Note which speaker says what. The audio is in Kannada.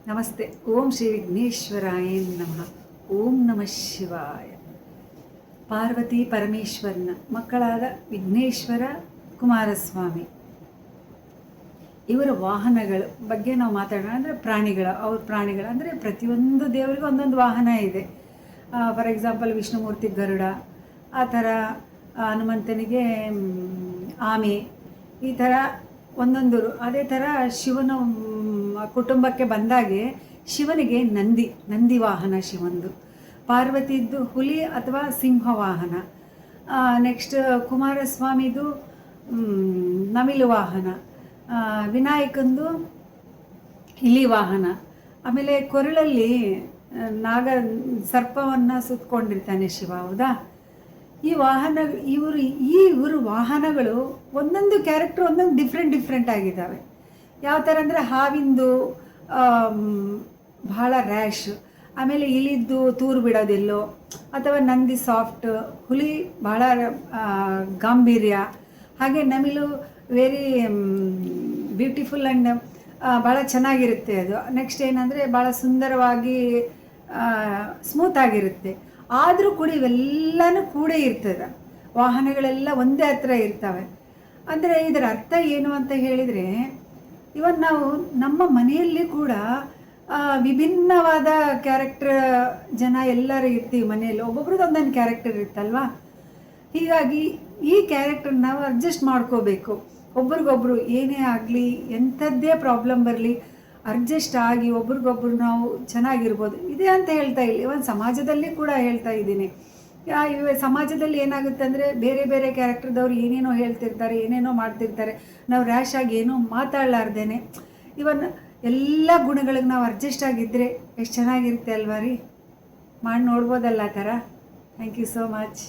Speaker 1: ನಮಸ್ತೆ. ಓಂ ಶ್ರೀ ವಿಘ್ನೇಶ್ವರಾಯ ನಮಃ. ಓಂ ನಮಃ ಶಿವಾಯ. ಪಾರ್ವತಿ ಪರಮೇಶ್ವರನ ಮಕ್ಕಳಾದ ವಿಘ್ನೇಶ್ವರ ಕುಮಾರಸ್ವಾಮಿ ಇವರ ವಾಹನಗಳ ಬಗ್ಗೆ ನಾವು ಮಾತಾಡೋಣ. ಅಂದರೆ ಪ್ರಾಣಿಗಳು ಅಂದರೆ ಪ್ರತಿಯೊಂದು ದೇವರಿಗೂ ಒಂದೊಂದು ವಾಹನ ಇದೆ. ಫಾರ್ ಎಕ್ಸಾಂಪಲ್ ವಿಷ್ಣುಮೂರ್ತಿ ಗರುಡ, ಆ ಥರ ಹನುಮಂತನಿಗೆ ಆಮೆ, ಈ ಥರ ಒಂದೊಂದು. ಅದೇ ಥರ ಶಿವನ ಕುಟುಂಬಕ್ಕೆ ಬಂದಾಗೆ ಶಿವನಿಗೆ ನಂದಿ ವಾಹನ ಶಿವಂದು. ಪಾರ್ವತಿದ್ದು ಹುಲಿ ಅಥವಾ ಸಿಂಹ ವಾಹನ. ನೆಕ್ಸ್ಟ್ ಕುಮಾರಸ್ವಾಮಿದು ನವಿಲು ವಾಹನ. ವಿನಾಯಕಂದು ಇಲಿ ವಾಹನ. ಆಮೇಲೆ ಕೊರಳಲ್ಲಿ ಸರ್ಪವನ್ನು ಸುತ್ತಕೊಂಡಿರ್ತಾನೆ ಶಿವ, ಹೌದಾ? ಈ ಇವರು ವಾಹನಗಳು ಒಂದೊಂದು ಕ್ಯಾರೆಕ್ಟರ್ ಒಂದೊಂದು ಡಿಫ್ರೆಂಟ್ ಆಗಿದ್ದಾವೆ. ಯಾವ ಥರ ಅಂದರೆ ಹಾವಿಂದು ಬಹಳ ರ್ಯಾಶ್, ಆಮೇಲೆ ಇಲಿದ್ದು ತೂರು ಬಿಡೋದಿಲ್ಲೋ, ಅಥವಾ ನಂದಿ ಸಾಫ್ಟ್, ಹುಲಿ ಬಹಳ ಗಾಂಭೀರ್ಯ, ಹಾಗೆ ನವಿಲು ವೆರಿ ಬ್ಯೂಟಿಫುಲ್ ಆ್ಯಂಡ್ ಭಾಳ ಚೆನ್ನಾಗಿರುತ್ತೆ ಅದು. ನೆಕ್ಸ್ಟ್ ಏನಂದರೆ ಭಾಳ ಸುಂದರವಾಗಿ ಸ್ಮೂತಾಗಿರುತ್ತೆ. ಆದರೂ ಕೂಡ ಇವೆಲ್ಲನೂ ಕೂಡ ಇರ್ತದೆ, ವಾಹನಗಳೆಲ್ಲ ಒಂದೇ ಹತ್ರ ಇರ್ತವೆ. ಅಂದರೆ ಇದರ ಅರ್ಥ ಏನು ಅಂತ ಹೇಳಿದರೆ, ಇವನ್ ನಾವು ನಮ್ಮ ಮನೆಯಲ್ಲಿ ಕೂಡ ವಿಭಿನ್ನವಾದ ಕ್ಯಾರೆಕ್ಟರ್ ಜನ ಎಲ್ಲರೂ ಇರ್ತೀವಿ ಮನೆಯಲ್ಲಿ. ಒಬ್ಬೊಬ್ರದ್ದು ಒಂದೊಂದು ಕ್ಯಾರೆಕ್ಟರ್ ಇರುತ್ತಲ್ವ. ಹೀಗಾಗಿ ಈ ಕ್ಯಾರೆಕ್ಟರ್ ನಾವು ಅಡ್ಜಸ್ಟ್ ಮಾಡ್ಕೋಬೇಕು. ಒಬ್ರಿಗೊಬ್ರು ಏನೇ ಆಗಲಿ, ಎಂಥದ್ದೇ ಪ್ರಾಬ್ಲಮ್ ಬರಲಿ, ಅಡ್ಜಸ್ಟ್ ಆಗಿ ಒಬ್ರಿಗೊಬ್ರು ನಾವು ಚೆನ್ನಾಗಿರ್ಬೋದು. ಇದೇ ಅಂತ ಹೇಳ್ತಾ ಇಲ್ಲ, ಇವನ್ ಸಮಾಜದಲ್ಲಿ ಕೂಡ ಹೇಳ್ತಾ ಇದ್ದೀನಿ. ಸಮಾಜದಲ್ಲಿ ಏನಾಗುತ್ತೆ ಅಂದರೆ, ಬೇರೆ ಬೇರೆ ಕ್ಯಾರೆಕ್ಟರ್ದವ್ರು ಏನೇನೋ ಹೇಳ್ತಿರ್ತಾರೆ, ಏನೇನೋ ಮಾಡ್ತಿರ್ತಾರೆ. ನಾವು ರ್ಯಾಶ್ ಆಗಿ ಏನೋ ಮಾತಾಡಲಾರ್ದೇನೆ ಇವನ್ ಎಲ್ಲ ಗುಣಗಳಿಗೆ ನಾವು ಅಡ್ಜಸ್ಟ್ ಆಗಿದ್ದರೆ ಎಷ್ಟು ಚೆನ್ನಾಗಿರುತ್ತೆ ಅಲ್ವಾ ರೀ? ಮಾಡಿ ನೋಡ್ಬೋದಲ್ಲ ಆ ಥರ. Thank you so much.